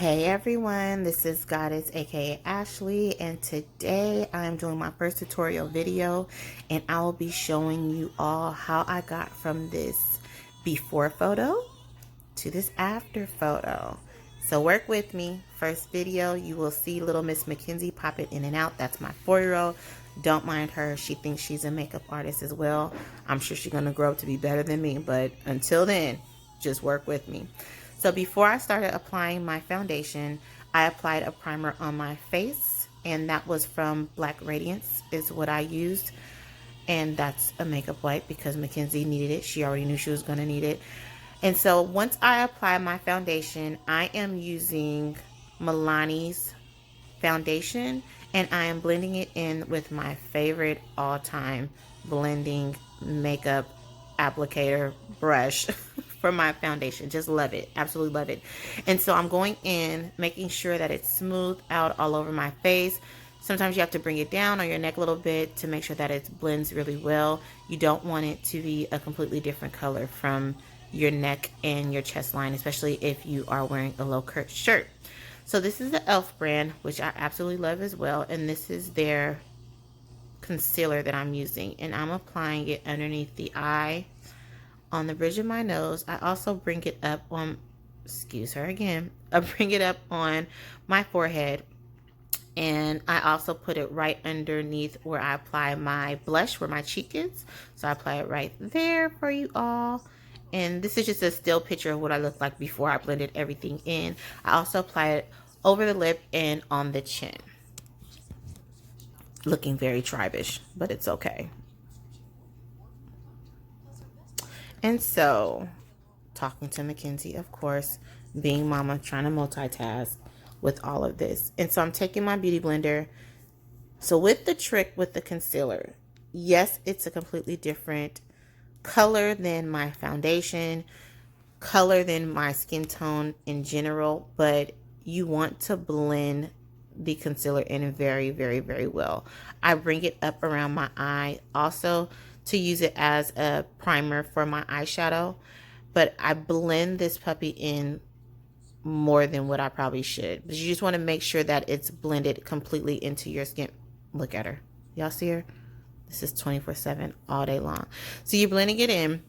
Hey everyone, this is Goddess aka Ashley, and today I'm doing my first tutorial video, and I will be showing you all how I got from this before photo to this after photo. So work with me. First video, you will see little Miss Mackenzie popping in and out. That's my 4-year-old. Don't mind her. She thinks she's a makeup artist as well. I'm sure she's going to grow up to be better than me, but until then, just work with me. So before I started applying my foundation, I applied a primer on my face, and that was from Black Radiance is what I used. And that's a makeup wipe because Mackenzie needed it. She already knew she was going to need it. And so once I apply my foundation, I am using Milani's foundation, and I am blending it in with my favorite all-time blending makeup applicator brush for my foundation. Just love it. Absolutely love it. And so I'm going in, making sure that it's smooth out all over my face. Sometimes you have to bring it down on your neck a little bit to make sure that it blends really well. You don't want it to be a completely different color from your neck and your chest line, especially if you are wearing a low cut shirt. So this is the e.l.f. brand, which I absolutely love as well. And this is their concealer that I'm using. And I'm applying it underneath the eye, on the bridge of my nose. I also bring it up on, excuse her again, I bring it up on my forehead. And I also put it right underneath where I apply my blush, where my cheek is. So I apply it right there for you all. And this is just a still picture of what I looked like before I blended everything in. I also apply it over the lip and on the chin. Looking very tribish, but it's okay. And so, talking to Mackenzie, of course, being mama, trying to multitask with all of this. And so I'm taking my beauty blender. So with the trick with the concealer, yes, it's a completely different color than my foundation, color than my skin tone in general, but you want to blend the concealer in very, very, very well. I bring it up around my eye also to use it as a primer for my eyeshadow, but I blend this puppy in more than what I probably should. But you just want to make sure that it's blended completely into your skin. Look at her. Y'all see her? This is 24/7 all day long. So you're blending it in.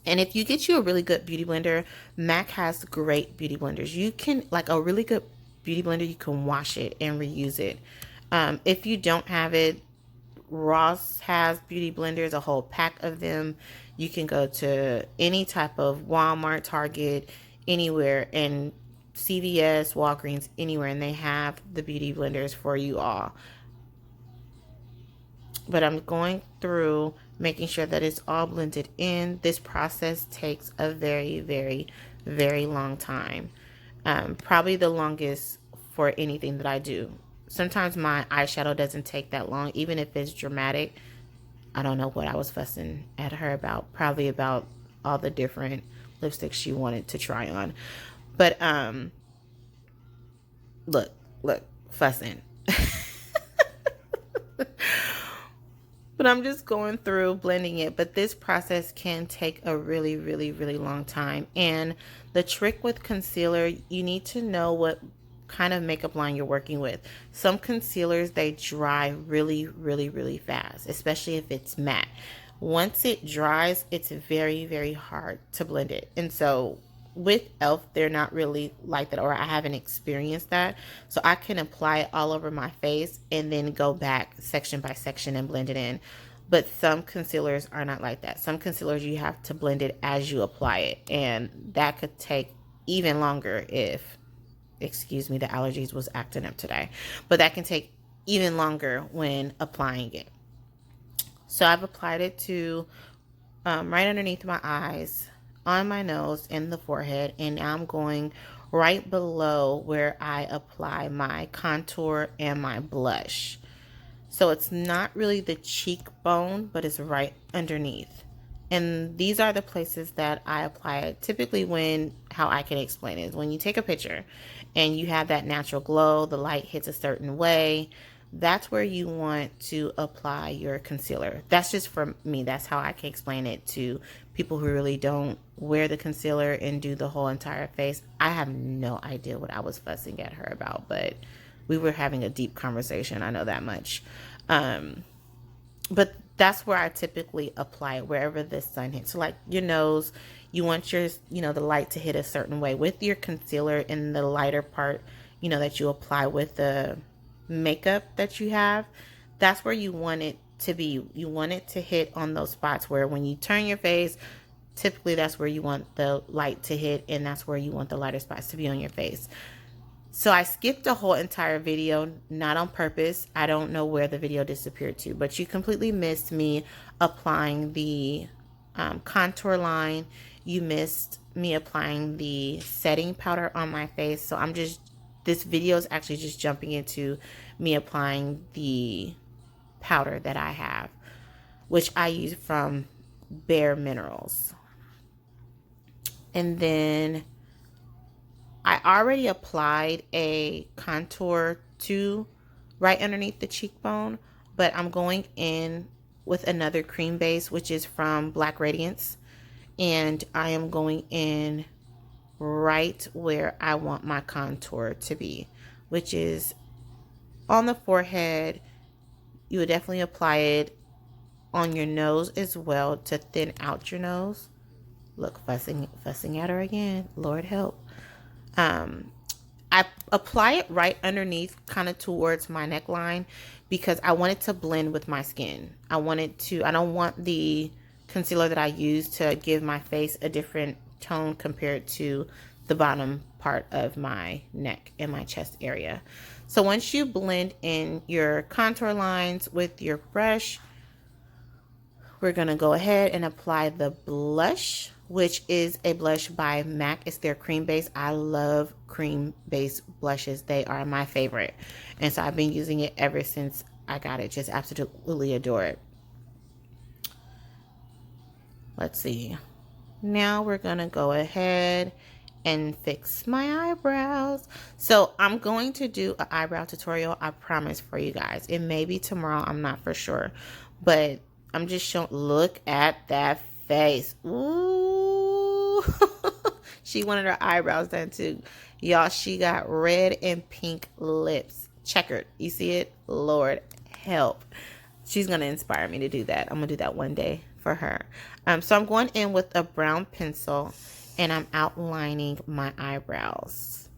And if you get you a really good beauty blender, MAC has great beauty blenders. You can, like a really good beauty blender, you can wash it and reuse it. If you don't have it, Ross has beauty blenders, a whole pack of them. You can go to any type of Walmart, Target, anywhere, and CVS, Walgreens, anywhere, and they have the beauty blenders for you all. But I'm going through making sure that it's all blended in. This process takes a very, very, very long time. Probably the longest for anything that I do. Sometimes my eyeshadow doesn't take that long, even if it's dramatic. I don't know what I was fussing at her about. Probably about all the different lipsticks she wanted to try on. But look, fussing. But I'm just going through blending it. But this process can take a really, really, really long time. And the trick with concealer, you need to know what kind of makeup line you're working with. Some concealers, they dry really, really, really fast, especially if it's matte. Once it dries, it's very, very hard to blend it. And so with e.l.f., they're not really like that, or I haven't experienced that. So I can apply it all over my face and then go back section by section and blend it in. But some concealers are not like that. Some concealers, you have to blend it as you apply it. And that could take even longer if, excuse me, the allergies was acting up today. But that can take even longer when applying it. So I've applied it to right underneath my eyes, on my nose, and the forehead, and now I'm going right below where I apply my contour and my blush. So it's not really the cheekbone, but it's right underneath. And these are the places that I apply it. Typically how I can explain it is when you take a picture and you have that natural glow, the light hits a certain way, that's where you want to apply your concealer. That's just for me. That's how I can explain it to people who really don't wear the concealer and do the whole entire face. I have no idea what I was fussing at her about, but we were having a deep conversation. I know that much. But that's where I typically apply it, wherever the sun hits. So like your nose, you want your, the light to hit a certain way. With your concealer in the lighter part, that you apply with the makeup that you have, that's where you want it to be. You want it to hit on those spots where when you turn your face, typically that's where you want the light to hit, and that's where you want the lighter spots to be on your face. So I skipped the whole entire video, not on purpose. I don't know where the video disappeared to, but you completely missed me applying the contour line. You missed me applying the setting powder on my face. So this video is actually just jumping into me applying the powder that I have, which I use from Bare Minerals. And then I already applied a contour to right underneath the cheekbone, but I'm going in with another cream base, which is from Black Radiance. And I am going in right where I want my contour to be, which is on the forehead. You would definitely apply it on your nose as well to thin out your nose. Look, fussing at her again. Lord help. I apply it right underneath, kind of towards my neckline, because I want it to blend with my skin. I don't want the concealer that I use to give my face a different tone compared to the bottom part of my neck and my chest area. So once you blend in your contour lines with your brush, we're going to go ahead and apply the blush, which is a blush by MAC. It's their cream base. I love cream base blushes. They are my favorite. And so I've been using it ever since I got it. Just absolutely adore it. Let's see. Now we're going to go ahead and fix my eyebrows. So I'm going to do an eyebrow tutorial, I promise, for you guys. It may be tomorrow. I'm not for sure. But I'm just showing, look at that face. Ooh. She wanted her eyebrows done too. Y'all, she got red and pink lips. Checkered. You see it? Lord help. She's going to inspire me to do that. I'm going to do that one day for her. So I'm going in with a brown pencil and I'm outlining my eyebrows.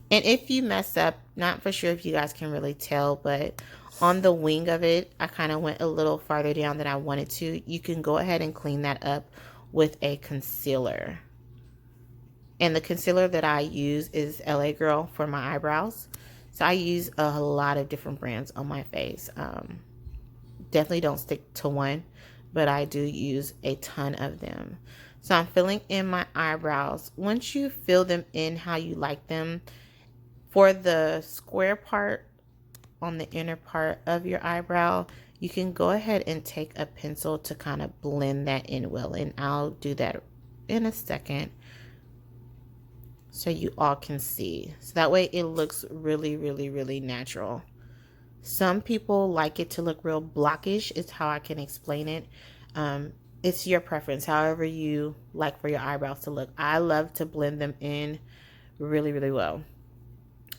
And if you mess up, not for sure if you guys can really tell, but on the wing of it, I kind of went a little farther down than I wanted to. You can go ahead and clean that up with a concealer. And the concealer that I use is LA Girl for my eyebrows. So I use a lot of different brands on my face. Definitely don't stick to one, but I do use a ton of them. So I'm filling in my eyebrows. Once you fill them in how you like them, for the square part on the inner part of your eyebrow, you can go ahead and take a pencil to kind of blend that in well. And I'll do that in a second so you all can see. So that way it looks really, really, really natural. Some people like it to look real blockish, is how I can explain it. It's your preference, however you like for your eyebrows to look. I love to blend them in really, really well.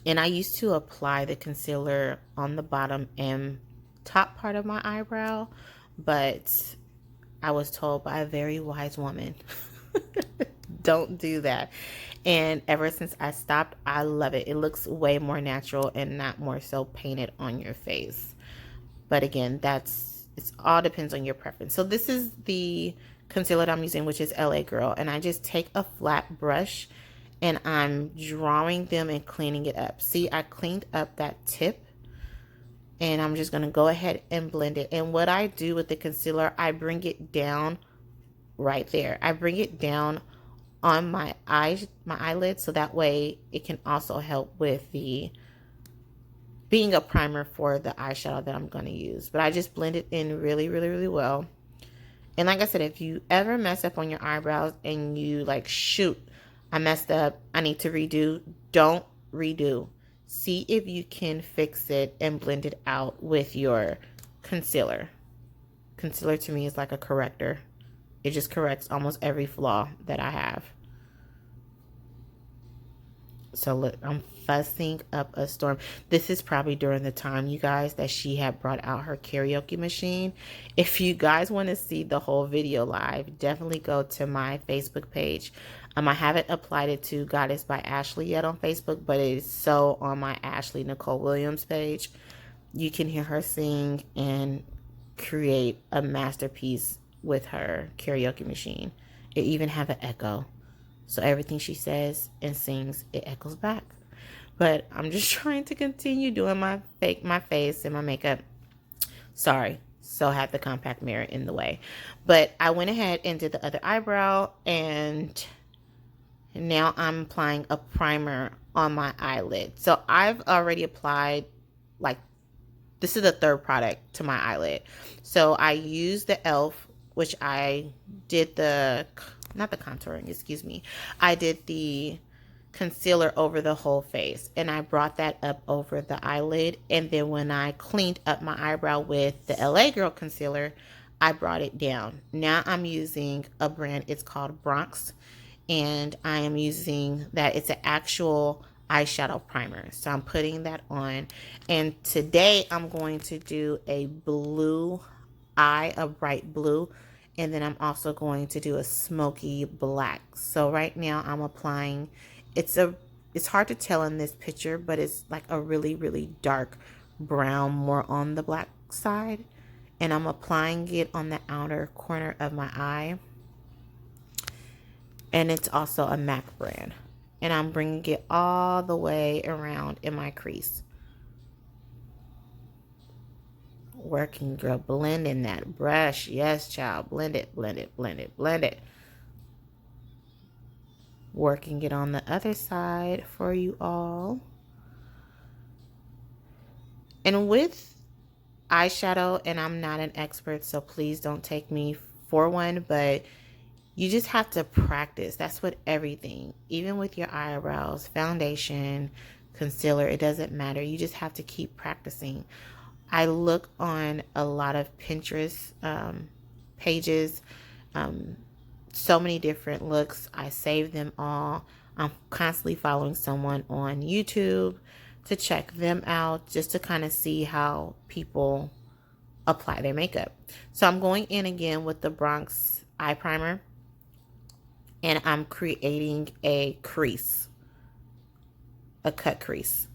And I used to apply the concealer on the bottom and top part of my eyebrow, but I was told by a very wise woman, don't do that. And ever since I stopped, I love it. It looks way more natural and not more so painted on your face. But again, it all depends on your preference. So this is the concealer that I'm using, which is LA Girl. And I just take a flat brush and I'm drawing them and cleaning it up. See, I cleaned up that tip and I'm just going to go ahead and blend it. And what I do with the concealer, I bring it down right there. I bring it down on my eyelid, so that way it can also help with being a primer for the eyeshadow that I'm going to use. But I just blend it in really, really, really well. And like I said, if you ever mess up on your eyebrows and you like, shoot, I messed up, I need to redo, don't redo. see if you can fix it and blend it out with your concealer. Concealer to me is like a corrector. It just corrects almost every flaw that I have. So look, I'm fussing up a storm. This is probably during the time, you guys, that she had brought out her karaoke machine. If you guys want to see the whole video live, definitely go to my Facebook page. I haven't applied it to Goddess by Ashley yet on Facebook, but it is so on my Ashley Nicole Williams page. You can hear her sing and create a masterpiece with her karaoke machine. It even have an echo. So everything she says and sings, it echoes back. But I'm just trying to continue doing my face and my makeup. Sorry, so I had the compact mirror in the way. But I went ahead and did the other eyebrow, and now I'm applying a primer on my eyelid. So I've already applied, like, this is the third product to my eyelid. So I used the e.l.f., which I did not the contouring, excuse me. I did the concealer over the whole face, and I brought that up over the eyelid. And then when I cleaned up my eyebrow with the LA Girl concealer, I brought it down. Now I'm using a brand, it's called Bronx, and I am using that. It's an actual eyeshadow primer. So I'm putting that on. And today I'm going to do a blue eye, a bright blue. And then I'm also going to do a smoky black. So right now I'm applying, it's hard to tell in this picture, but it's like a really, really dark brown, more on the black side. And I'm applying it on the outer corner of my eye. And it's also a MAC brand. And I'm bringing it all the way around in my crease. Working, girl, blending that brush. Yes, child, blend it, blend it, blend it, blend it. Working it on the other side for you all. And with eyeshadow, and I'm not an expert, so please don't take me for one, but you just have to practice. That's what everything, even with your eyebrows, foundation, concealer, it doesn't matter. You just have to keep practicing. I look on a lot of Pinterest pages, so many different looks. I save them all. I'm constantly following someone on YouTube to check them out, just to kind of see how people apply their makeup. So I'm going in again with the Bronx eye primer, and I'm creating a crease, a cut crease.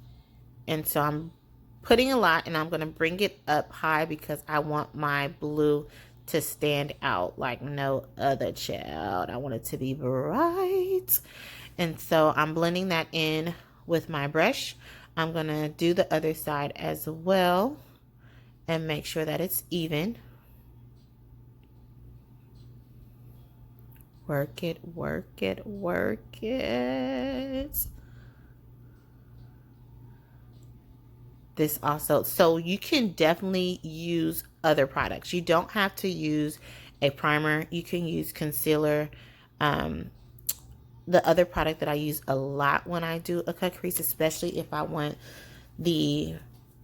And so I'm putting a lot, and I'm going to bring it up high because I want my blue to stand out like no other, child. I want it to be bright. And so I'm blending that in with my brush. I'm going to do the other side as well and make sure that it's even. Work it, work it, work it. This also, so you can definitely use other products. You don't have to use a primer. You can use concealer. The other product that I use a lot when I do a cut crease, especially if I want the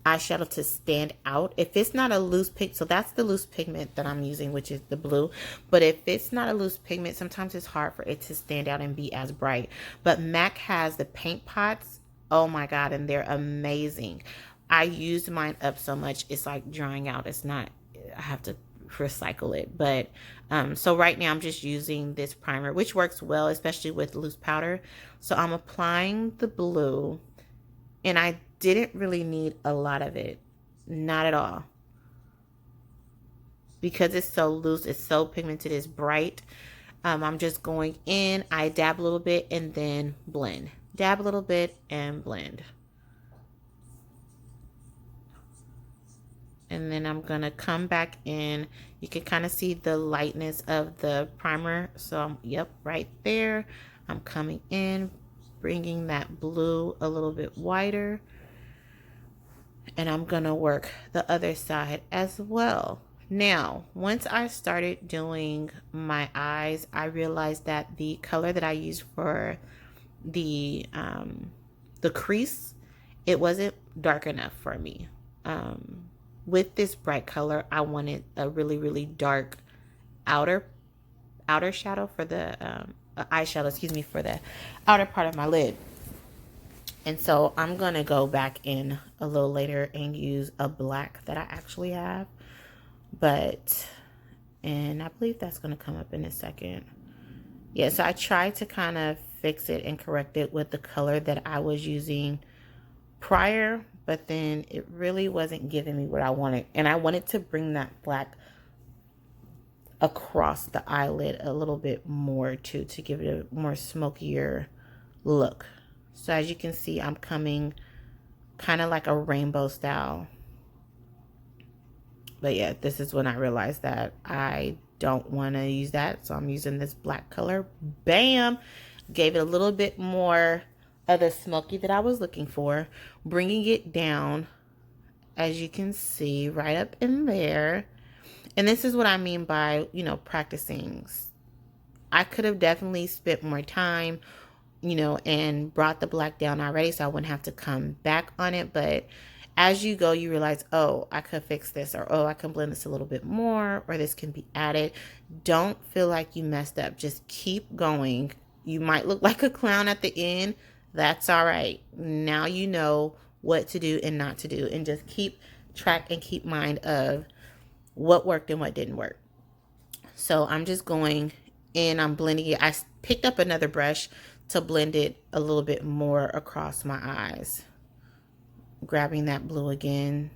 eyeshadow to stand out. If it's not a loose pigment, so that's the loose pigment that I'm using, which is the blue. But if it's not a loose pigment, sometimes it's hard for it to stand out and be as bright. But MAC has the paint pots. Oh my God, and they're amazing. I used mine up so much, it's like drying out. It's not, I have to recycle it. But so right now I'm just using this primer, which works well, especially with loose powder. So I'm applying the blue, and I didn't really need a lot of it, not at all, because it's so loose, it's so pigmented, it's bright. I'm just going in, I dab a little bit and then blend, dab a little bit and blend. And then I'm gonna come back in. You can kind of see the lightness of the primer. So yep, right there. I'm coming in, bringing that blue a little bit wider. And I'm gonna work the other side as well. Now, once I started doing my eyes, I realized that the color that I used for the crease it wasn't dark enough for me. With this bright color, I wanted a really, really dark outer shadow for the eyeshadow, excuse me, for the outer part of my lid. And so I'm going to go back in a little later and use a black that I actually have. And I believe that's going to come up in a second. Yeah, so I tried to kind of fix it and correct it with the color that I was using prior, but then it really wasn't giving me what I wanted. And I wanted to bring that black across the eyelid a little bit more too, to give it a more smokier look. So as you can see, I'm coming kind of like a rainbow style. But yeah, this is when I realized that I don't want to use that. So I'm using this black color. Bam! Gave it a little bit more of the smoky that I was looking for. Bringing it down, as you can see, right up in there. And this is what I mean by, you know, practicing. I could have definitely spent more time, you know, and brought the black down already so I wouldn't have to come back on it. But as you go, you realize, oh, I could fix this, or oh, I can blend this a little bit more, or this can be added. Don't feel like you messed up. Just keep going. You might look like a clown at the end. That's all right. Now you know what to do and not to do, and just keep track and keep mind of what worked and what didn't work. So I'm just going in, I'm blending it. I picked up another brush to blend it a little bit more across my eyes. Grabbing that blue again.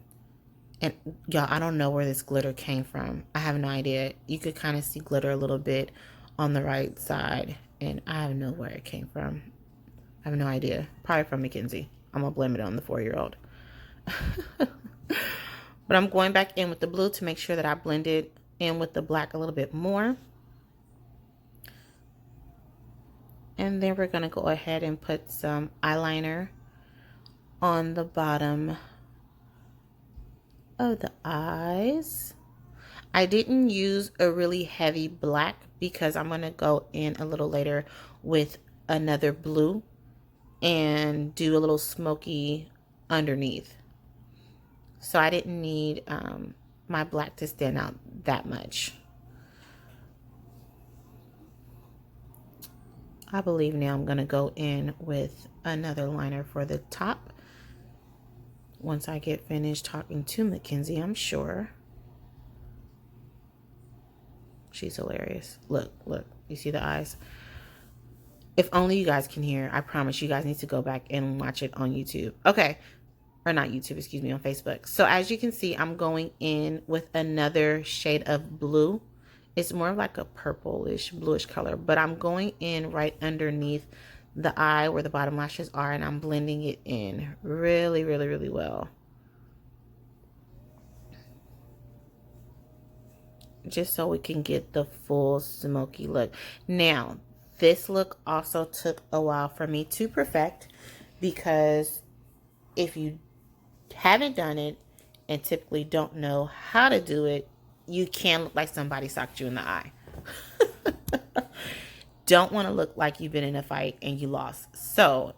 And y'all, I don't know where this glitter came from. I have no idea. You could kind of see glitter a little bit on the right side, and I have no where it came from. I have no idea. Probably from Mackenzie. I'm gonna blame it on the 4-year-old. But I'm going back in with the blue to make sure that I blended in with the black a little bit more. And then we're going to go ahead and put some eyeliner on the bottom of the eyes. I didn't use a really heavy black because I'm going to go in a little later with another blue and do a little smoky underneath. So I didn't need my black to stand out that much. I believe now I'm going to go in with another liner for the top. Once I get finished talking to Mackenzie, I'm sure. She's hilarious. Look, look. You see the eyes? If only you guys can hear. I promise you guys need to go back and watch it on YouTube. Okay. Or not YouTube, excuse me, on Facebook. So as you can see, I'm going in with another shade of blue. It's more like a purplish, bluish color. But I'm going in right underneath the eye where the bottom lashes are. And I'm blending it in really, really, really well. Just so we can get the full smoky look. Now, this look also took a while for me to perfect. Because if you haven't done it and typically don't know how to do it, you can look like somebody socked you in the eye. Don't want to look like you've been in a fight and you lost. So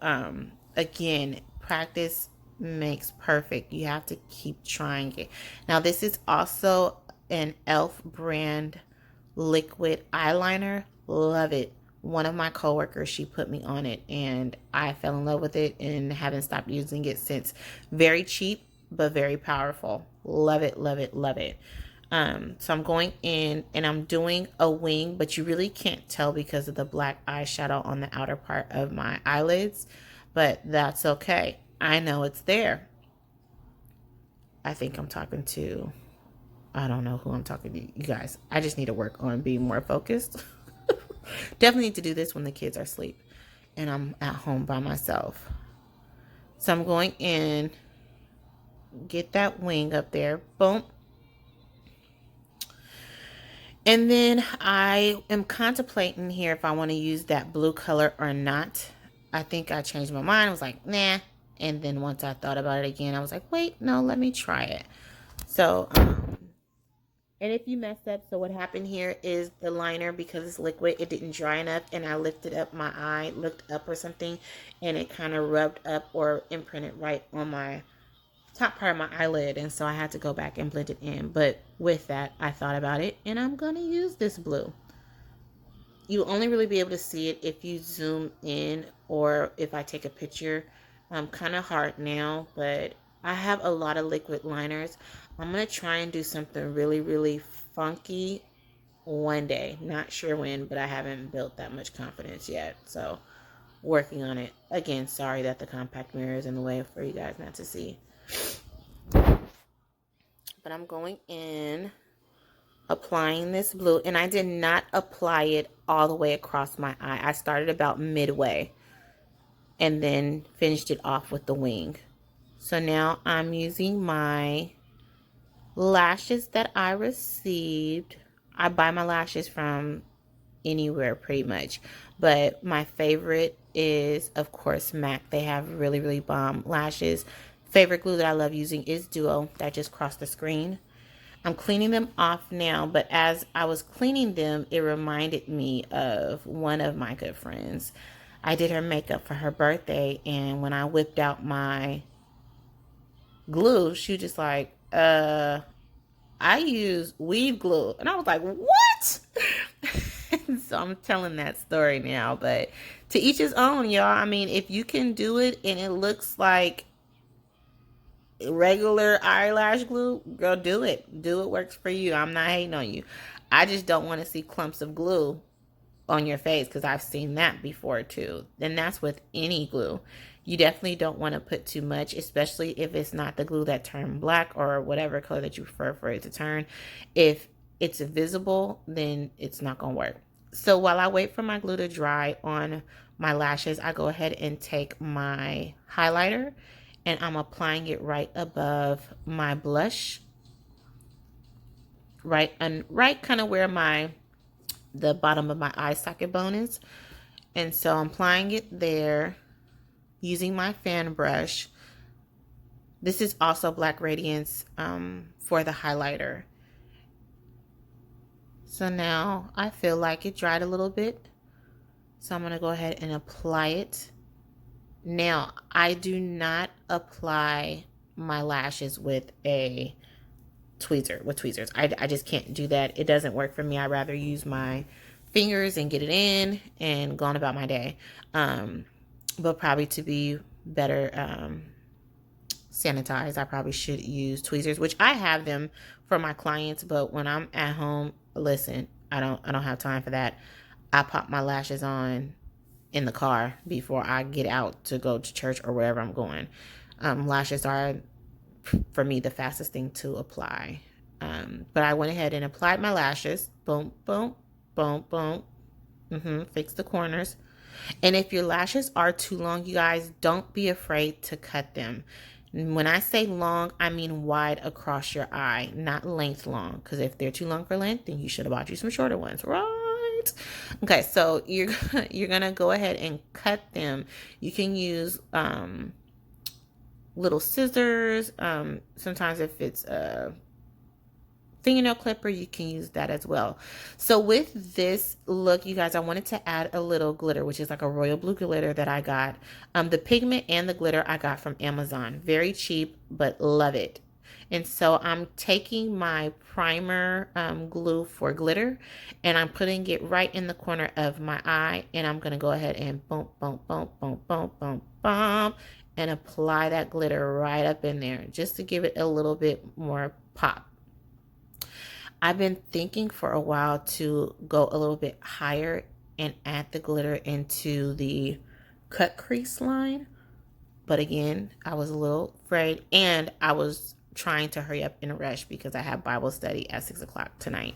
again, practice makes perfect. You have to keep trying it. Now this is also an e.l.f. brand liquid eyeliner. Love it. One of my coworkers, she put me on it and I fell in love with it and haven't stopped using it since. Very cheap, but very powerful. Love it, love it, love it. So I'm going in and I'm doing a wing, but you really can't tell because of the black eyeshadow on the outer part of my eyelids, but that's okay. I know it's there. I think I'm talking to, I don't know who I'm talking to, you guys. I just need to work on being more focused. Definitely need to do this when the kids are asleep and I'm at home by myself. So I'm going in, get that wing up there, boom. And then I am contemplating here if I want to use that blue color or not. I think I changed my mind. I was like, nah. And then once I thought about it again, I was like, wait, no, let me try it. So And if you messed up, so what happened here is the liner, because it's liquid, it didn't dry enough, and I lifted up my eye, looked up or something, and it kind of rubbed up or imprinted right on my top part of my eyelid, and so I had to go back and blend it in. But with that, I thought about it, and I'm going to use this blue. You'll only really be able to see it if you zoom in or if I take a picture. Kind of hard now, but I have a lot of liquid liners. I'm going to try and do something really, really funky one day. Not sure when, but I haven't built that much confidence yet. So, working on it. Again, sorry that the compact mirror is in the way for you guys not to see. But I'm going in, applying this blue, and I did not apply it all the way across my eye. I started about midway and then finished it off with the wing. So now I'm using my lashes that I received. I buy my lashes from anywhere pretty much, but my favorite is, of course, MAC. They have really, really bomb lashes. Favorite glue that I love using is Duo. That just crossed the screen. I'm cleaning them off now, but as I was cleaning them, it reminded me of one of my good friends. I did her makeup for her birthday, and when I whipped out my glue, she was just like, I use weave glue. And I was like, what? So I'm telling that story now, but to each his own, y'all. I mean, if you can do it and it looks like regular eyelash glue, girl, do it. Do what works for you. I'm not hating on you. I just don't want to see clumps of glue on your face, because I've seen that before too. And that's with any glue. You definitely don't want to put too much, especially if it's not the glue that turned black or whatever color that you prefer for it to turn. If it's visible, then it's not going to work. So while I wait for my glue to dry on my lashes, I go ahead and take my highlighter and I'm applying it right above my blush, right kind of where the bottom of my eye socket bone is. And so I'm applying it there using my fan brush. This is also Black Radiance for the highlighter. So now I feel like it dried a little bit, so I'm going to go ahead and apply it. Now, I do not apply my lashes with tweezers. I just can't do that. It doesn't work for me. I'd rather use my fingers and get it in and go on about my day. But probably to be better sanitized, I probably should use tweezers, which I have them for my clients, but when I'm at home, listen, I don't have time for that. I pop my lashes on in the car before I get out to go to church or wherever I'm going. Lashes are, for me, the fastest thing to apply. But I went ahead and applied my lashes. Boom, boom, boom, boom. Fix the corners. And if your lashes are too long, you guys, don't be afraid to cut them. When I say long, I mean wide across your eye, not length long. Because if they're too long for length, then you should have bought you some shorter ones, right? Okay, so you're gonna go ahead and cut them. You can use little scissors. Sometimes if it's a fingernail clipper, you can use that as well. So with this look, you guys, I wanted to add a little glitter, which is like a royal blue glitter that I got. The pigment and the glitter I got from Amazon. Very cheap, but love it. And so I'm taking my primer glue for glitter, and I'm putting it right in the corner of my eye, and I'm going to go ahead and boom, boom, boom, boom, boom, boom, boom, and apply that glitter right up in there just to give it a little bit more pop. I've been thinking for a while to go a little bit higher and add the glitter into the cut crease line. But again, I was a little afraid, and I was trying to hurry up in a rush because I have Bible study at 6 o'clock tonight.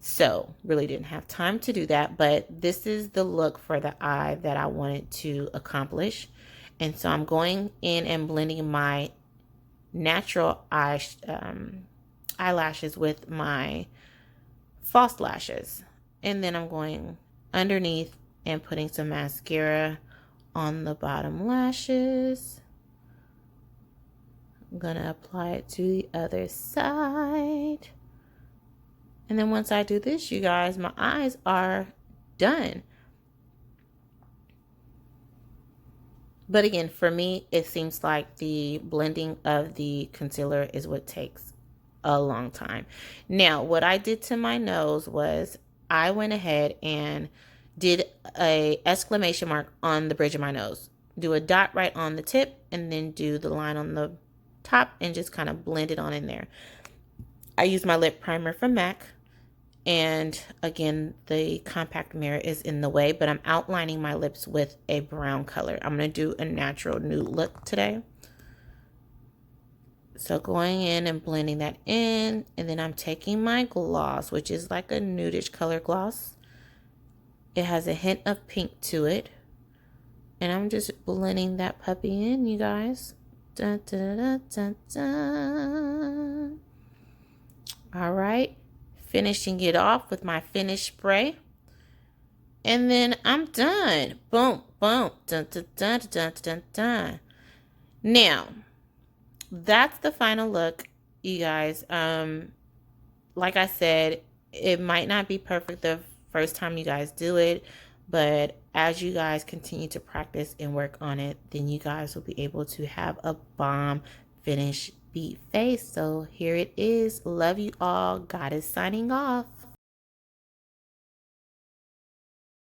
So really didn't have time to do that, but this is the look for the eye that I wanted to accomplish. And so I'm going in and blending my natural eyelashes with my false lashes, and then I'm going underneath and putting some mascara on the bottom lashes. I'm gonna apply it to the other side. And then once I do this, you guys, my eyes are done. But again, for me, it seems like the blending of the concealer is what takes a long time. Now, what I did to my nose was I went ahead and did a exclamation mark on the bridge of my nose. Do a dot right on the tip and then do the line on the top and just kind of blend it on in there. I used my lip primer from MAC. And again, the compact mirror is in the way, but I'm outlining my lips with a brown color. I'm going to do a natural nude look today. So going in and blending that in, and then I'm taking my gloss, which is like a nudish color gloss. It has a hint of pink to it. And I'm just blending that puppy in, you guys. Dun, dun, dun, dun, dun. All right. Finishing it off with my finish spray. And then I'm done. Boom, boom, dun, dun, dun, dun, dun, dun. Now, that's the final look, you guys. Like I said, it might not be perfect the first time you guys do it, but as you guys continue to practice and work on it, then you guys will be able to have a bomb finish beat face. So here it is. Love you all. Goddess signing off.